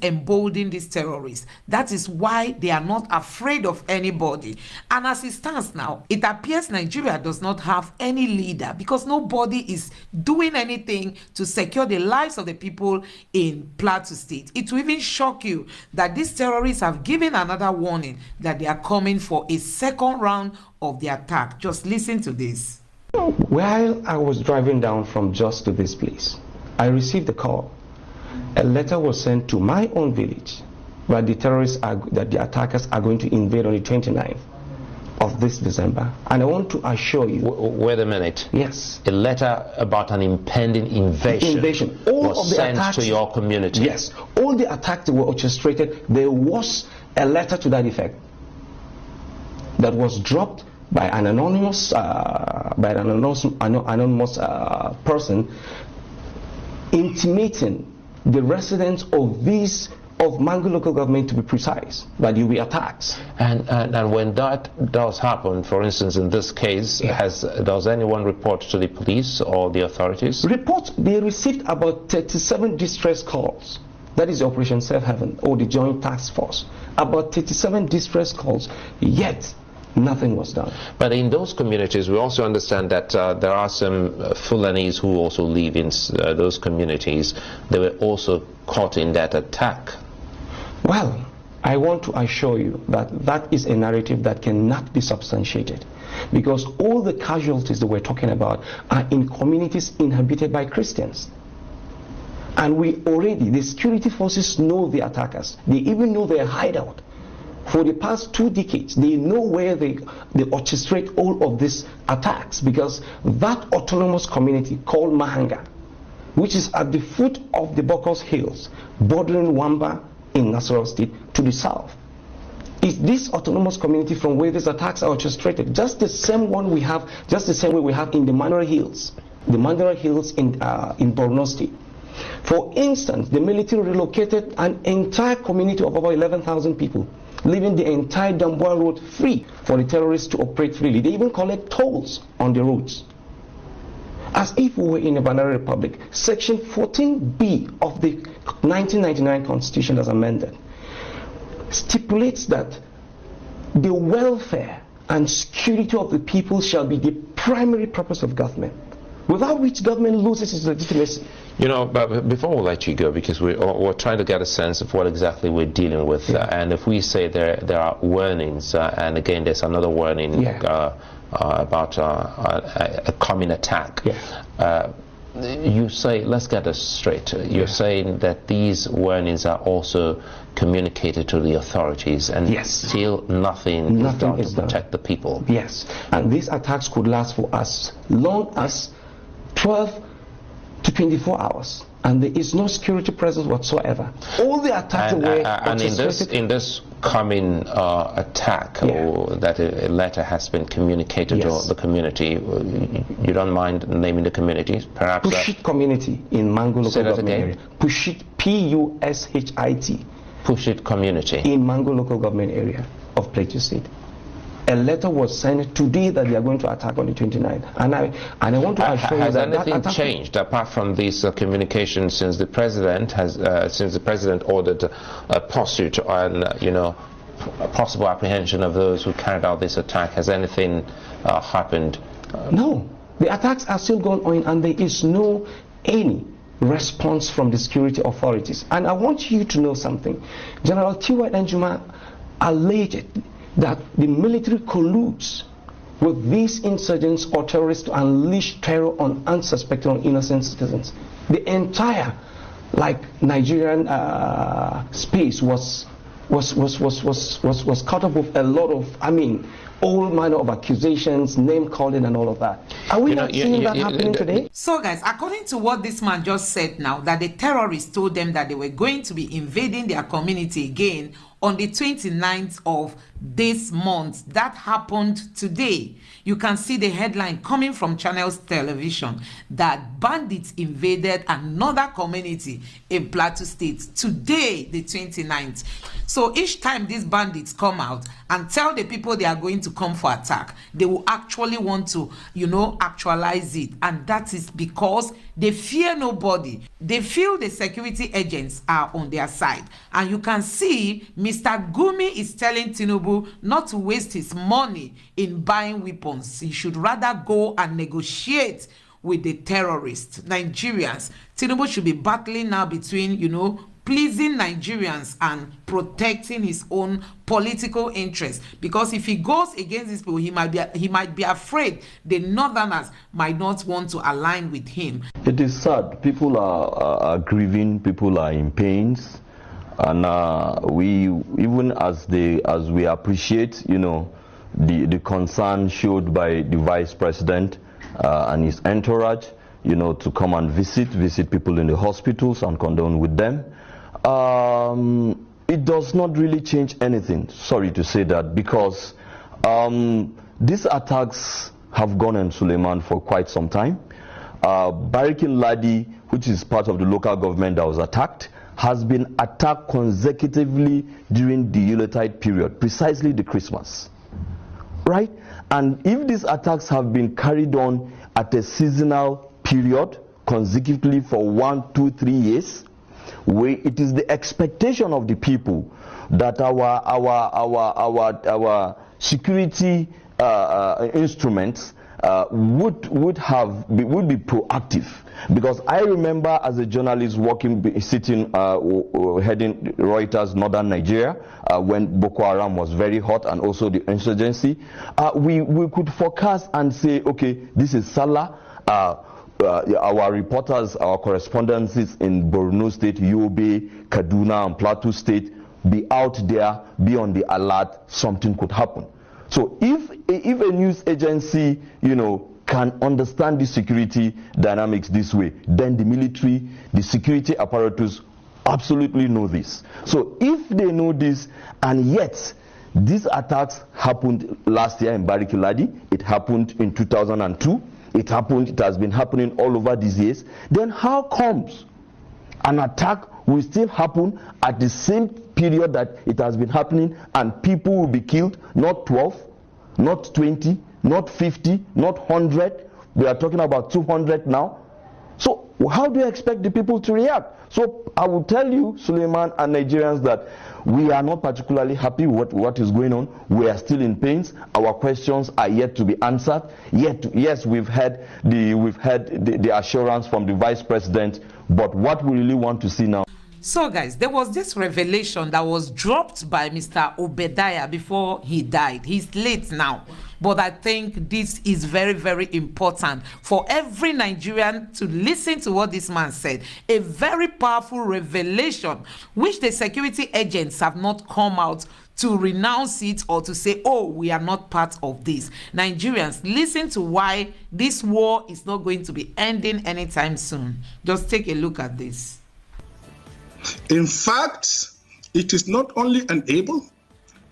embolden these terrorists. That is why they are not afraid of anybody. And as it stands now, it appears Nigeria does not have any leader because nobody is doing anything to secure the lives of the people in Plateau State. It will even shock you that these terrorists have given another warning that they are coming for a second round of the attack. Just listen to this. While I was driving down from Jos to this place, I received a call. A letter was sent to my own village where the terrorists that the attackers are going to invade on the 29th of this December. And I want to assure you. Wait a minute. Yes. A letter about an impending invasion. All was of the sent attacks to your community. Yes. All the attacks were orchestrated. There was a letter to that effect that was dropped by an anonymous person intimating the residents of Mangu local government, to be precise, that you will be attacked. And when that does happen, for instance, in this case, does anyone report to the police or the authorities? They received about 37 distress calls. That is Operation Safe Haven or the Joint Task Force. About 37 distress calls, yet nothing was done. But in those communities, we also understand that there are some Fulanis who also live in those communities. They were also caught in that attack. Well, I want to assure you that that is a narrative that cannot be substantiated, because all the casualties that we're talking about are in communities inhabited by Christians. And the security forces know the attackers. They even know their hideout. For the past 2 decades, they know where they orchestrate all of these attacks, because that autonomous community called Mahanga, which is at the foot of the Bokos Hills, bordering Wamba in Nasarawa State to the south, is this autonomous community from where these attacks are orchestrated. Just the same way we have in the Mandara Hills, in Borno State. For instance, the military relocated an entire community of about 11,000 people, leaving the entire Damboa road free for the terrorists to operate freely. They even collect tolls on the roads, as if we were in a banana republic. Section 14B of the 1999 Constitution, as amended, stipulates that the welfare and security of the people shall be the primary purpose of government, without which government loses its legitimacy. You know, but before we let you go, because we're trying to get a sense of what exactly we're dealing with, and if we say there are warnings, and again there's another warning about a coming attack. You say, let's get this straight, you're saying that these warnings are also communicated to the authorities, and still nothing is done to protect the people. Yes, and these attacks could last for as long as 12 to 24 hours, and there is no security presence whatsoever. All the attacks were and in this coming attack, or that a letter has been communicated to the community. You don't mind naming the communities, perhaps? Pushit community in Mangu local government area. Pushit, P-U-S-H-I-T. Pushit community in Mangu local government area of Plateau State. A letter was sent today that they are going to attack on the 29th, and I want to assure you that anything changed apart from these communications since the president ordered a pursuit and a possible apprehension of those who carried out this attack? Has anything happened? No, the attacks are still going on, and there is any response from the security authorities. And I want you to know something. General T.Y. Danjuma alleged that the military colludes with these insurgents or terrorists to unleash terror on unsuspecting or innocent citizens. The entire Nigerian space was caught up with a lot of, all manner of accusations, name calling and all of that. Are we not seeing that happening today? So guys, according to what this man just said now, that the terrorists told them that they were going to be invading their community again on the 29th of this month. That happened today. You can see the headline coming from Channels Television that bandits invaded another community in Plateau State today, the 29th. So each time these bandits come out and tell the people they are going to come for attack, they will actually want to, actualize it. And that is because They fear nobody. They feel the security agents are on their side. And you can see Mr. Gumi is telling Tinubu not to waste his money in buying weapons. He should rather go and negotiate with the terrorists, Nigerians. Tinubu should be battling now between, pleasing Nigerians and protecting his own political interests, because if he goes against these people, he might be afraid the northerners might not want to align with him. It is sad. People are grieving. People are in pains, and we, even as we appreciate, the concern showed by the vice president and his entourage, to come and visit people in the hospitals and condone with them. It does not really change anything, sorry to say that, because these attacks have gone on Suleiman for quite some time. Barikin Ladi, which is part of the local government that was attacked, has been attacked consecutively during the Yuletide period, precisely the Christmas, right? And if these attacks have been carried on at a seasonal period consecutively for 1, 2, 3 years, it is the expectation of the people that our security instruments would be proactive. Because I remember as a journalist sitting heading Reuters Northern Nigeria when Boko Haram was very hot, and also the insurgency, we could forecast and say, okay, this is Salah. Our reporters, our correspondents in Borno State, Yobe, Kaduna, and Plateau State be out there, be on the alert, something could happen. So if a news agency, can understand the security dynamics this way, then the military, the security apparatus absolutely know this. So if they know this, and yet these attacks happened last year in Barikin Ladi, it happened in 2002, it has been happening all over these years, then how comes an attack will still happen at the same period that it has been happening, and people will be killed, not 12, not 20, not 50, not 100, we are talking about 200 now. So how do you expect the people to react? So I will tell you, Suleiman and Nigerians, that we are not particularly happy with what is going on. We are still in pains. Our questions are yet to be answered. Yes, we've had the assurance from the vice president, but what we really want to see now. So guys, there was this revelation that was dropped by Mr. Obadiah before he died. He's late now, but I think this is very, very important for every Nigerian to listen to what this man said. A very powerful revelation, which the security agents have not come out to renounce it or to say, oh, we are not part of this. Nigerians, listen to why this war is not going to be ending anytime soon. Just take a look at this. In fact, it is not only unable,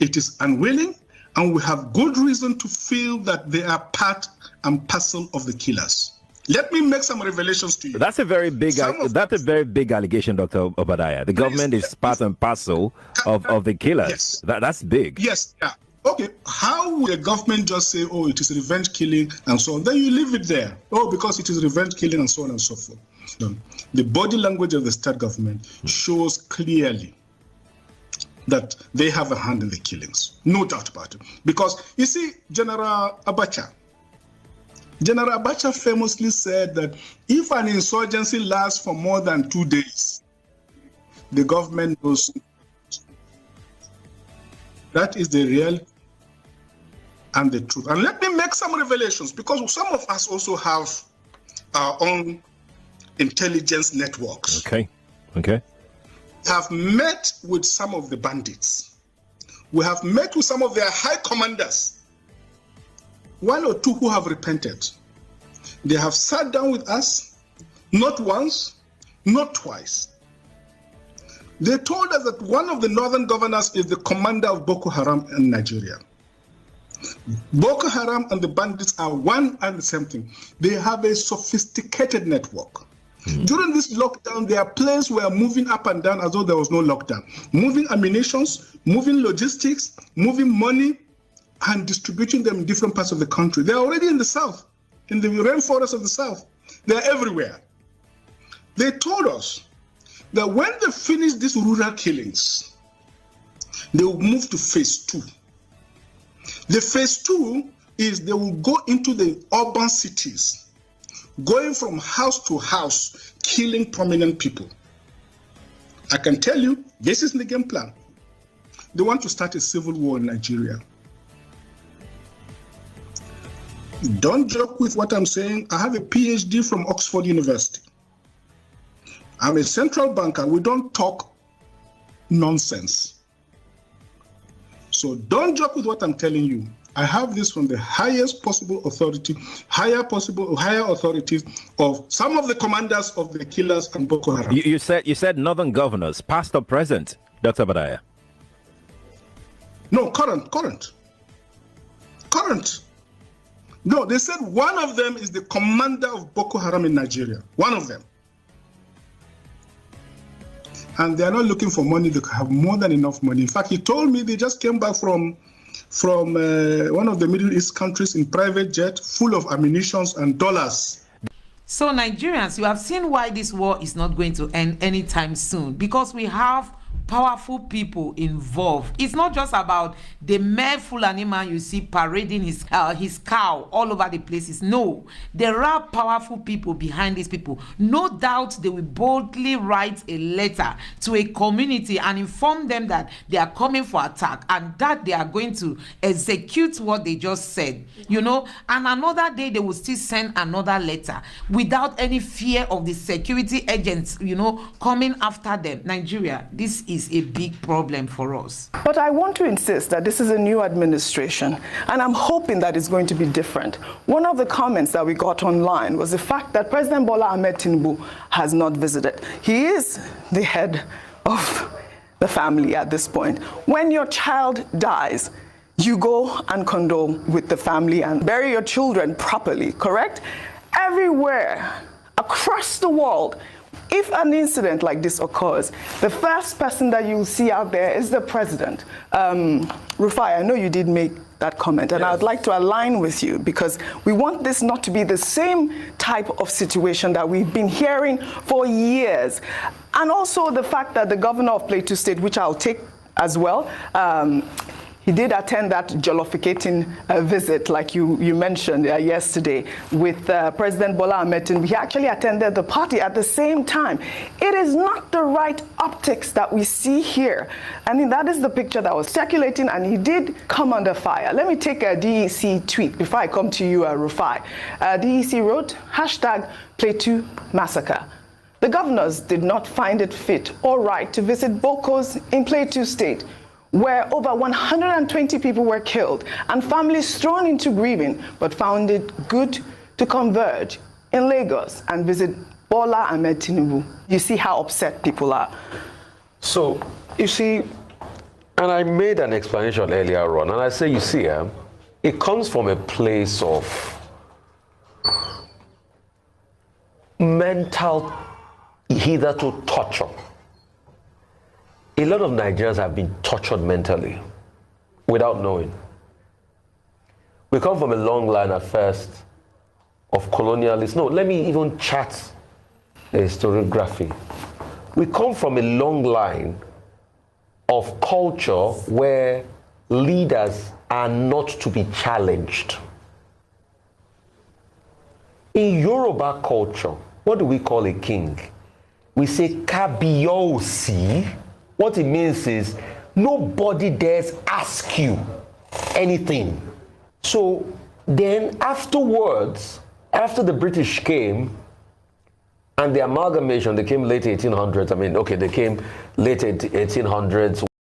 it is unwilling, and we have good reason to feel that they are part and parcel of the killers. Let me make some revelations to you. That's a very big allegation, Dr. Obadiah. The government is part and parcel of the killers. Yes. That's big. Yes. Yeah. Okay. How would the government just say, oh, it is revenge killing and so on? Then you leave it there. Oh, because it is revenge killing and so on and so forth. The body language of the state government shows clearly that they have a hand in the killings. No doubt about it. Because, you see, General Abacha famously said that if an insurgency lasts for more than 2 days, the government knows. That is the reality and the truth. And let me make some revelations, because some of us also have our own intelligence networks. Okay. We have met with some of the bandits. We have met with some of their high commanders. 1 or 2 who have repented. They have sat down with us, not once, not twice. They told us that one of the northern governors is the commander of Boko Haram in Nigeria. Boko Haram and the bandits are one and the same thing. They have a sophisticated network. During this lockdown, their planes were moving up and down as though there was no lockdown. Moving ammunitions, moving logistics, moving money, and distributing them in different parts of the country. They're already in the south, in the rainforest of the south. They're everywhere. They told us that when they finish these rural killings, they will move to phase 2. The phase 2 is they will go into the urban cities, going from house to house, killing prominent people. I can tell you, this is the game plan. They want to start a civil war in Nigeria. Don't joke with what I'm saying. I have a PhD from Oxford University. I'm a central banker. We don't talk nonsense. So don't joke with what I'm telling you. I have this from the highest possible authority, higher authorities of some of the commanders of the killers and Boko Haram. You said northern governors, past or present, Dr. Obadiah? No, current. No, they said one of them is the commander of Boko Haram in Nigeria. One of them. And they are not looking for money. They have more than enough money. In fact, he told me they just came back from one of the Middle East countries in private jet, full of ammunition and dollars. So Nigerians, you have seen why this war is not going to end anytime soon, because we have powerful people involved. It's not just about the mere Fulani man you see parading his cow all over the places. No, there are powerful people behind these people. No doubt they will boldly write a letter to a community and inform them that they are coming for attack and that they are going to execute what they just said, you know. And another day they will still send another letter without any fear of the security agents, you know, coming after them. Nigeria, this is a big problem for us. But I want to insist that this is a new administration, and I'm hoping that it's going to be different. One of the comments that we got online was the fact that President Bola Ahmed Tinubu has not visited. He is the head of the family at this point. When your child dies, you go and condole with the family and bury your children properly, correct? Everywhere, across the world, if an incident like this occurs, the first person that you'll see out there is the president. Rufai, I know you did make that comment, and yes, I'd like to align with you because we want this not to be the same type of situation that we've been hearing for years. And also the fact that the governor of Plateau State, which I'll take as well, he did attend that jollificating visit, like you mentioned yesterday, with President Bola Ahmed Tinubu. He actually attended the party at the same time. It is not the right optics that we see here. I mean, that is the picture that was circulating, and he did come under fire. Let me take a DEC tweet before I come to you, Rufai. DEC wrote, #Plateau Massacre. The governors did not find it fit or right to visit Bokos in Plateau State, where over 120 people were killed and families thrown into grieving, but found it good to converge in Lagos and visit Bola Ahmed Tinubu. You see how upset people are. So, you see, and I made an explanation earlier on, and I say, you see, it comes from a place of mental hitherto torture. A lot of Nigerians have been tortured mentally without knowing. We come from a long line at first of colonialists. No, let me even chat the historiography. We come from a long line of culture where leaders are not to be challenged. In Yoruba culture, what do we call a king? We say Kabiyesi. What it means is nobody dares ask you anything. So then afterwards, after the British came and the amalgamation, they came late 1800s. I mean, okay, they came late 1800s.